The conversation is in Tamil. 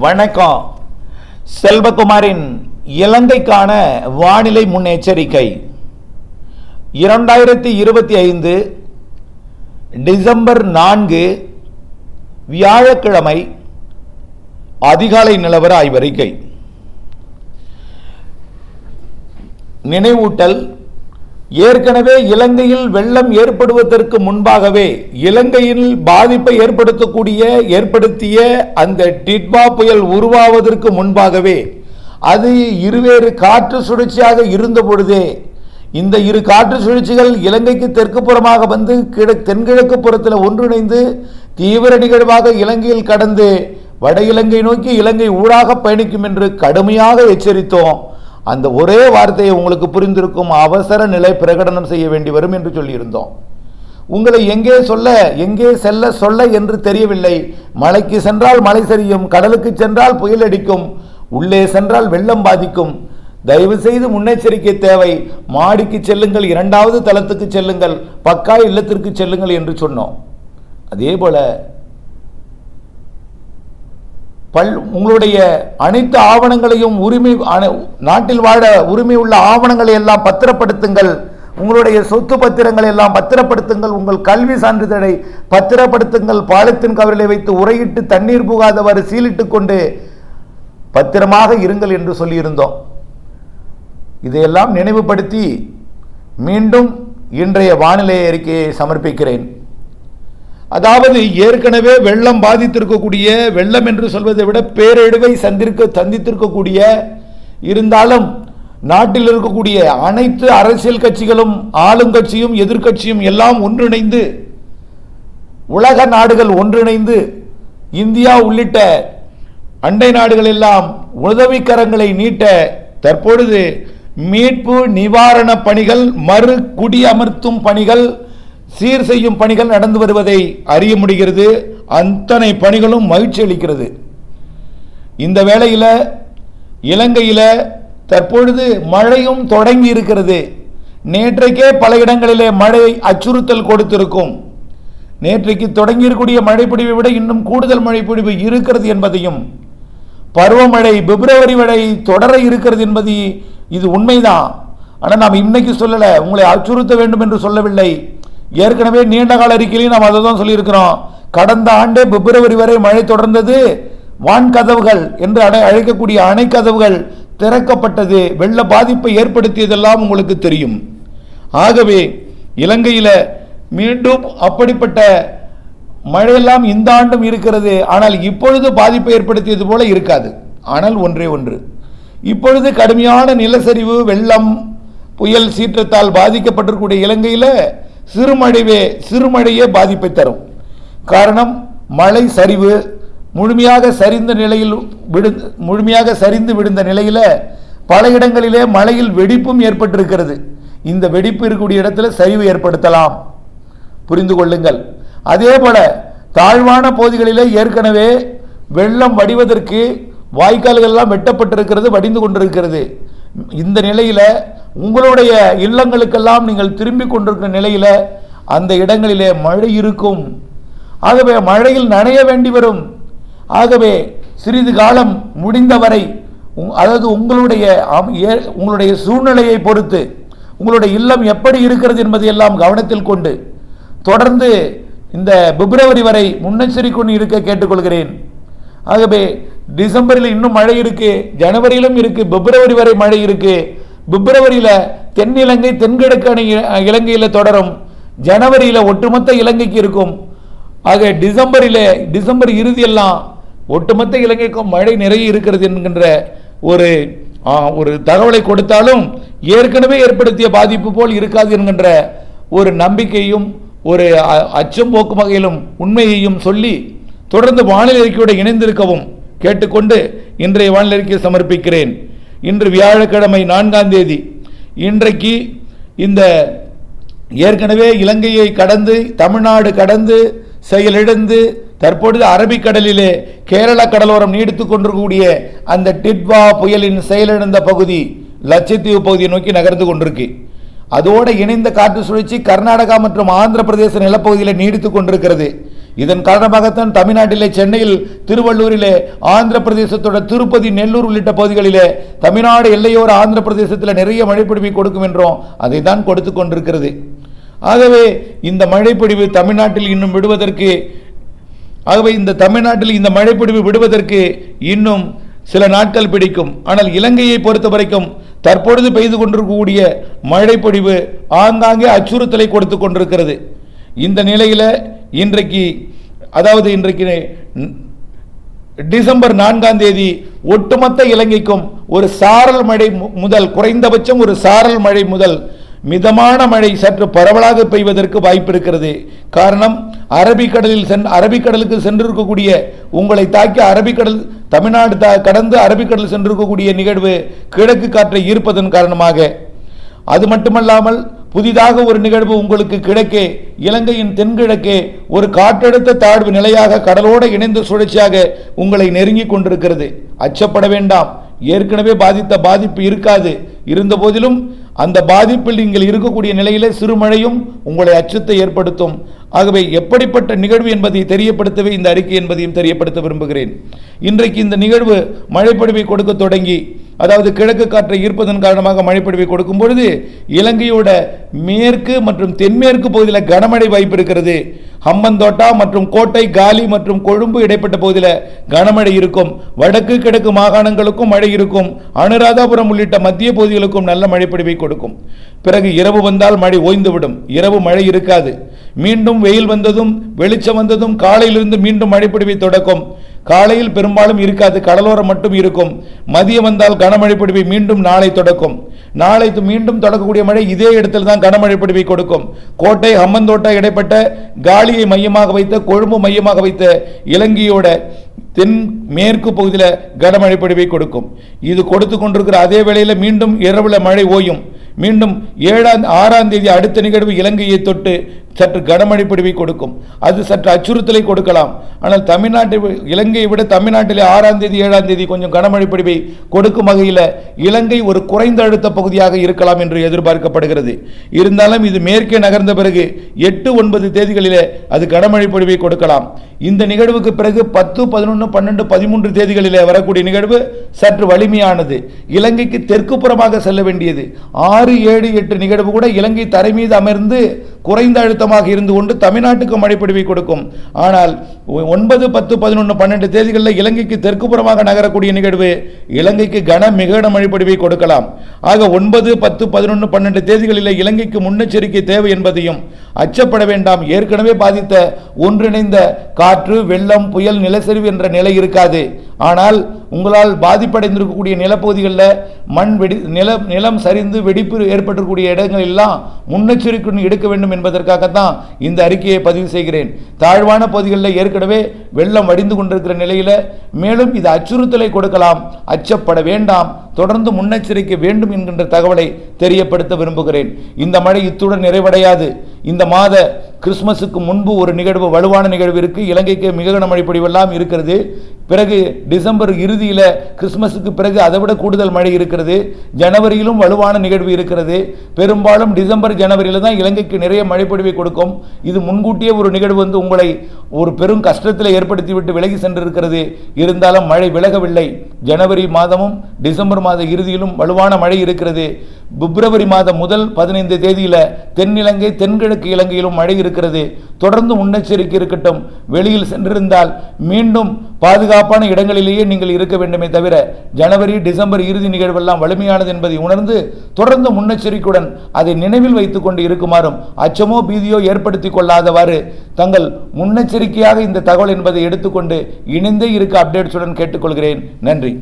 வணக்கம். செல்வகுமாரின் இலங்கைக்கான வானிலை முன்னெச்சரிக்கை. 2025 டிசம்பர் 4 வியாழக்கிழமை அதிகாலை நிலவர ஆய்வறிக்கை. நினைவூட்டல்: ஏற்கனவே இலங்கையில் வெள்ளம் ஏற்படுவதற்கு முன்பாகவே இலங்கையில் பாதிப்பை ஏற்படுத்திய அந்த டிட்வா புயல் உருவாவதற்கு முன்பாகவே அது இருவேறு காற்று சுழற்சியாக இருந்த பொழுதே இந்த இரு காற்று சுழற்சிகள் இலங்கைக்கு தெற்கு புறமாக வந்து தென்கிழக்கு புறத்தில் ஒன்றிணைந்து தீவிர நிகழ்வாக இலங்கையில் கடந்து வட இலங்கை நோக்கி இலங்கை ஊடாக பயணிக்கும் என்று கடுமையாக எச்சரித்தோம். அந்த ஒரே வார்த்தையை உங்களுக்கு புரிந்திருக்கும், அவசர நிலை பிரகடனம் செய்ய வேண்டி வரும் என்று சொல்லியிருந்தோம். உங்களை எங்கே சொல்ல என்று தெரியவில்லை. மலைக்கு சென்றால் மலை சரியும், கடலுக்கு சென்றால் புயல் அடிக்கும், உள்ளே சென்றால் வெள்ளம் பாதிக்கும். தயவு செய்து முன்னெச்சரிக்கை தேவை. மாடிக்கு செல்லுங்கள், 2வது தளத்துக்கு செல்லுங்கள், பக்கா இல்லத்திற்கு செல்லுங்கள் என்று சொன்னோம். அதே போல உங்களுடைய அனைத்து ஆவணங்களையும் நாட்டில் வாழ உரிமை உள்ள ஆவணங்களை எல்லாம் பத்திரப்படுத்துங்கள். உங்களுடைய சொத்து பத்திரங்களை எல்லாம் பத்திரப்படுத்துங்கள். உங்கள் கல்வி சான்றிதழை பத்திரப்படுத்துங்கள். பாலித்தீன் கவரிலே வைத்து உரையிட்டு தண்ணீர் புகாதவாறு சீலிட்டு கொண்டு பத்திரமாக இருங்கள் என்று சொல்லியிருந்தோம். இதையெல்லாம் நினைவுபடுத்தி மீண்டும் இன்றைய வானிலை அறிக்கையை சமர்ப்பிக்கிறேன். அதாவது ஏற்கனவே வெள்ளம் பாதித்திருக்கக்கூடிய, வெள்ளம் என்று சொல்வதை விட பேரிடரை சந்தித்திருக்கக்கூடிய, இருந்தாலும் நாட்டில் இருக்கக்கூடிய அனைத்து அரசியல் கட்சிகளும் ஆளுங்கட்சியும் எதிர்கட்சியும் எல்லாம் ஒன்றிணைந்து, உலக நாடுகள் ஒன்றிணைந்து, இந்தியா உள்ளிட்ட அண்டை நாடுகள் எல்லாம் உதவிக்கரங்களை நீட்ட தற்பொழுது மீட்பு நிவாரண பணிகள், மறு குடியமர்த்தும் பணிகள், சீர் செய்யும் பணிகள் நடந்து வருவதை அறிய முடிகிறது. அத்தனை பணிகளும் மகிழ்ச்சி அளிக்கிறது. இந்த வேளையில் இலங்கையில் தற்பொழுது மழையும் தொடங்கி இருக்கிறது. நேற்றைக்கே பல இடங்களிலே மழை அச்சுறுத்தல் கொடுத்திருக்கும். நேற்றைக்கு தொடங்கியிருக்கூடிய மழைப்பொழிவை விட இன்னும் கூடுதல் மழைப்பொழிவு இருக்கிறது என்பதையும், பருவமழை பிப்ரவரி வரை தொடர இருக்கிறது என்பது இது உண்மைதான். ஆனால் நாம் இன்னைக்கு சொல்லலை, உங்களை அச்சுறுத்த வேண்டும் என்று சொல்லவில்லை. ஏற்கனவே நீண்ட கால அறிக்கையிலையும் நாம் அதை தான் சொல்லியிருக்கிறோம். கடந்த ஆண்டே பிப்ரவரி வரை மழை தொடர்ந்தது. வான்கதவுகள் என்று அழைக்கக்கூடிய அணை கதவுகள் திறக்கப்பட்டது. வெள்ள பாதிப்பை ஏற்படுத்தியதெல்லாம் உங்களுக்கு தெரியும். ஆகவே இலங்கையில் மீண்டும் அப்படிப்பட்ட மழையெல்லாம் இந்த ஆண்டும் இருக்கிறது. ஆனால் இப்பொழுது பாதிப்பை ஏற்படுத்தியது போல இருக்காது. ஆனால் ஒன்றே ஒன்று, இப்பொழுது கடுமையான நிலச்சரிவு, வெள்ளம், புயல் சீற்றத்தால் பாதிக்கப்பட்டிருக்கூடிய இலங்கையில் சிறுமழையே பாதிப்பை தரும். காரணம், மழை சரிவு முழுமையாக சரிந்து விழுந்த நிலையில் பல இடங்களிலே மழையில் வெடிப்பும் ஏற்பட்டிருக்கிறது. இந்த வெடிப்பு இருக்கக்கூடிய இடத்துல சரிவு ஏற்படுத்தலாம், புரிந்து கொள்ளுங்கள். அதே போல தாழ்வான பகுதிகளிலே ஏற்கனவே வெள்ளம் வடிவதற்கு வாய்க்கால்கள் எல்லாம் வெட்டப்பட்டிருக்கிறது, வடிந்து கொண்டிருக்கிறது. இந்த நிலையில் உங்களுடைய இல்லங்களுக்கெல்லாம் நீங்கள் திரும்பி கொண்டிருக்கிற நிலையில் அந்த இடங்களிலே மழை இருக்கும். ஆகவே மழையில் நனைய வேண்டி வரும். ஆகவே சிறிது காலம் முடிந்தவரை, அதாவது உங்களுடைய சூழ்நிலையை பொறுத்து உங்களுடைய இல்லம் எப்படி இருக்கிறது என்பதையெல்லாம் கவனத்தில் கொண்டு தொடர்ந்து இந்த பிப்ரவரி வரை முன்னெச்சரிக்கை இருக்க கேட்டுக்கொள்கிறேன். ஆகவே டிசம்பரில் இன்னும் மழை இருக்கு, ஜனவரியிலும் இருக்கு, பிப்ரவரி வரை மழை இருக்கு. பிப்ரவரியில் தென்னிலங்கை தென்கிழக்கு இலங்கையில் தொடரும். ஜனவரியில் ஒட்டுமொத்த இலங்கைக்கு இருக்கும். ஆக டிசம்பர் இறுதியெல்லாம் ஒட்டுமொத்த இலங்கைக்கும் மழை நிறைய இருக்கிறது என்கின்ற ஒரு தகவலை கொடுத்தாலும் ஏற்கனவே ஏற்படுத்திய பாதிப்பு போல் இருக்காது என்கின்ற ஒரு நம்பிக்கையும் ஒரு அச்சம் போக்கும் வகையிலும் உண்மையையும் சொல்லி தொடர்ந்து வானிலை அறிக்கையோடு இணைந்திருக்கவும் கேட்டுக்கொண்டு இன்றைய வானிலை அறிக்கையை சமர்ப்பிக்கிறேன். இன்று வியாழக்கிழமை 4ஆம் தேதி. இன்றைக்கு இந்த ஏற்கனவே இலங்கையை கடந்து தமிழ்நாடு கடந்து செயலிழந்து தற்பொழுது அரபிக்கடலிலே கேரள கடலோரம் நீடித்துக் கொண்டிருக்கக்கூடிய அந்த டிட்வா புயலின் செயலிழந்த பகுதி லட்சத்தீவு பகுதியை நோக்கி நகர்ந்து கொண்டிருக்கு. அதோடு இணைந்த காற்று சுழற்சி கர்நாடகா மற்றும் ஆந்திர பிரதேச நிலப்பகுதியில் நீடித்துக் கொண்டிருக்கிறது. இதன் காரணமாகத்தான் தமிழ்நாட்டிலே சென்னையில், திருவள்ளூரிலே, ஆந்திர பிரதேசத்தோட திருப்பதி, நெல்லூர் உள்ளிட்ட பகுதிகளிலே தமிழ்நாடு எல்லையோர ஆந்திர பிரதேசத்தில் நிறைய மழைப்பொழிவை கொடுக்கும் என்றோம். அதை தான் கொடுத்து கொண்டிருக்கிறது. ஆகவே இந்த மழைப்பொழிவு தமிழ்நாட்டில் இன்னும் விடுவதற்கு இந்த மழைப்பொழிவு விடுவதற்கு இன்னும் சில நாட்கள் பிடிக்கும். ஆனால் இலங்கையை பொறுத்த வரைக்கும் தற்பொழுது பெய்து கொண்டிருக்கக்கூடிய மழைப்பொழிவு ஆங்காங்கே அச்சுறுத்தலை கொடுத்து கொண்டிருக்கிறது. இந்த நிலையில் இன்றைக்கு டிசம்பர் 4ஆம் தேதி ஒட்டுமொத்த இலங்கைக்கும் ஒரு சாரல் மழை முதல், குறைந்தபட்சம் ஒரு சாரல் மழை முதல் மிதமான மழை சற்று பரவலாக பெய்வதற்கு வாய்ப்பு இருக்கிறது. காரணம், அரபிக்கடலுக்கு சென்றிருக்கக்கூடிய, உங்களை தாக்கி அரபிக்கடல், தமிழ்நாடு கடந்து அரபிக்கடல் சென்றிருக்கக்கூடிய நிகழ்வு கிழக்கு காற்றை ஈர்ப்பதன் காரணமாக. அது மட்டுமல்லாமல் புதிதாக ஒரு நிகழ்வு உங்களுக்கு கிழக்கே, இலங்கையின் தென்கிழக்கே ஒரு காற்றழுத்த தாழ்வு நிலையாக கடலோடு இணைந்த சுழற்சியாக உங்களை நெருங்கி கொண்டிருக்கிறது. அச்சப்பட வேண்டாம். ஏற்கனவே பாதிப்பு இருக்காது. இருந்த போதிலும் அந்த பாதிப்பில் நீங்கள் இருக்கக்கூடிய நிலையிலே சிறுமழையும் உங்களை அச்சத்தை ஏற்படுத்தும். ஆகவே எப்படிப்பட்ட நிகழ்வு என்பதை தெரியப்படுத்தவே இந்த அறிக்கை என்பதையும் தெரியப்படுத்த விரும்புகிறேன். இன்றைக்கு இந்த நிகழ்வு மழைப்பொழிவை கொடுக்க தொடங்கி, அதாவது கிழக்கு காற்றை ஈர்ப்பதன் காரணமாக மழைப்பொழிவை கொடுக்கும் பொழுது இலங்கையோட மேற்கு மற்றும் தென்மேற்கு பகுதியில் கனமழை வாய்ப்பு இருக்கிறது. ஹம்பந்தோட்டா மற்றும் கோட்டை, காலி மற்றும் கொழும்பு இடைப்பட்ட பகுதியில் கனமழை இருக்கும். வடக்கு கிழக்கு மாகாணங்களுக்கும் மழை இருக்கும். அனுராதாபுரம் உள்ளிட்ட மத்திய பகுதிகளுக்கும் நல்ல மழைப்பொழிவை கொடுக்கும். பிறகு இரவு வந்தால் மழை ஓய்ந்துவிடும். இரவு மழை இருக்காது. மீண்டும் வெயில் வந்ததும் வெளிச்சம் வந்ததும் காலையிலிருந்து மீண்டும் மழைப்பொழிவை தொடக்கும். காலையில் பெரும்பாலும் இருக்காது, கடலோரம் மட்டும் இருக்கும். மதியம் வந்தால் கனமழை பொழிவை மீண்டும் நாளை தொடக்கும். நாளை மீண்டும் தொடக்கக்கூடிய மழை இதே இடத்தில் தான் கனமழை பொழிவை கொடுக்கும். கோட்டை, ஹம்மந்தோட்டா இடைப்பட்ட, காலியை மையமாக வைத்த, கொழும்பு மையமாக வைத்த இலங்கையோட தென் மேற்கு பகுதியில் கனமழை பொழிவை கொடுக்கும். இது கொடுத்து கொண்டிருக்கிற அதே வேளையில் மீண்டும் இரவுல மழை ஓயும். மீண்டும் 6ஆம் தேதி அடுத்த நிகழ்வு இலங்கையை தொட்டு சற்று கனமழை பொழிவை கொடுக்கும். அது சற்று அச்சுறுத்தலை கொடுக்கலாம். ஆனால் இலங்கையை விட தமிழ்நாட்டில் 6ஆம் தேதி 7ஆம் தேதி கொஞ்சம் கனமழை பொழிவை கொடுக்கும் வகையில் இலங்கை ஒரு குறைந்த அழுத்த பகுதியாக இருக்கலாம் என்று எதிர்பார்க்கப்படுகிறது. இருந்தாலும் இது மேற்கே நகர்ந்த பிறகு 8, 9 தேதிகளிலே அது கனமழை பொழிவை கொடுக்கலாம். இந்த நிகழ்வுக்கு பிறகு 10, 11, 12, 13 தேதிகளிலே வரக்கூடிய நிகழ்வு சற்று வலிமையானது. இலங்கைக்கு தெற்கு புறமாக செல்ல வேண்டியது 6, 7, 8 நிகழ்வு கூட இலங்கை தரை மீது அமர்ந்து குறைந்த அழுத்தமாக இருந்து கொண்டு தமிழ்நாட்டுக்கு மழைப்பொழிவை கொடுக்கும். ஆனால் 9, 10, 11, 12 தேதிகளில் இலங்கைக்கு தெற்கு புறமாக நகரக்கூடிய நிகழ்வு இலங்கைக்கு மிக மழைப்பொழிவை கொடுக்கலாம். ஆக 9, 10, 11, 12 தேதிகளில் இலங்கைக்கு முன்னெச்சரிக்கை தேவை என்பதையும் அச்சப்பட வேண்டாம். ஏற்கனவே பாதித்த ஒன்றிணைந்த காற்று, வெள்ளம், புயல், நிலச்சரிவு என்ற நிலை இருக்காது. ஆனால் உங்களால் பாதிப்படைந்திருக்கக்கூடிய நிலப்பகுதிகளில் நிலம் சரிந்து வெடிப்பு ஏற்பட்டிருக்கக்கூடிய இடங்கள் எல்லாம் முன்னெச்சரிக்கை எடுக்க வேண்டும் என்பதற்காகத்தான் இந்த அறிக்கையை பதிவு செய்கிறேன். தாழ்வான பகுதிகளில் ஏற்கனவே வெள்ளம் வடிந்து கொண்டிருக்கிற நிலையில் மேலும் இது அச்சுறுத்தலை கொடுக்கலாம். அச்சப்பட வேண்டாம். தொடர்ந்து முன்னெச்சரிக்கை வேண்டும் என்கின்ற தகவலை தெரியப்படுத்த விரும்புகிறேன். இந்த மழை இத்துடன் நிறைவடையாது. இந்த மாத கிறிஸ்துமஸுக்கு முன்பு ஒரு நிகழ்வு, வலுவான நிகழ்வு இருக்கு. இலங்கைக்கு மிக கனமழை பொழிவெல்லாம் இருக்கிறது. பிறகு டிசம்பர் இறுதியில் கிறிஸ்துமஸுக்கு பிறகு அதைவிட கூடுதல் மழை இருக்கிறது. ஜனவரியிலும் வலுவான நிகழ்வு இருக்கிறது. பெரும்பாலும் டிசம்பர், ஜனவரியில் தான் இலங்கைக்கு நிறைய மழைப்பொழிவை கொடுக்கும். இது முன்கூட்டியே ஒரு நிகழ்வு வந்து உங்களை ஒரு பெரும் கஷ்டத்தில் ஏற்படுத்திவிட்டு விலகி சென்றிருக்கிறது. இருந்தாலும் மழை விலகவில்லை. ஜனவரி மாதமும் டிசம்பர் மாத இறுதியிலும் வலுவான மழை இருக்கிறது. பிப்ரவரி மாதம் முதல் 15 தேதியில் தென்னிலங்கை, தென்கிழக்கு இலங்கையிலும் மழை இருக்கிறது. தொடர்ந்து முன்னெச்சரிக்கை இருக்கட்டும். வெளியில் சென்றிருந்தால் மீண்டும் பாதுகாப்பான இடங்களிலேயே நீங்கள் இருக்க வேண்டுமே தவிர ஜனவரி, டிசம்பர் இறுதி நிகழ்வெல்லாம் வலிமையானது என்பதை உணர்ந்து தொடர்ந்து முன்னெச்சரிக்கையுடன் அதை நினைவில் வைத்துக் கொண்டு இருக்குமாறும், அச்சமோ பீதியோ ஏற்படுத்திக் கொள்ளாதவாறு தங்கள் முன்னெச்சரிக்கையாக இந்த தகவல் என்பதை எடுத்துக்கொண்டு இணைந்தே இருக்க அப்டேட்ஸுடன் கேட்டுக்கொள்கிறேன். நன்றி.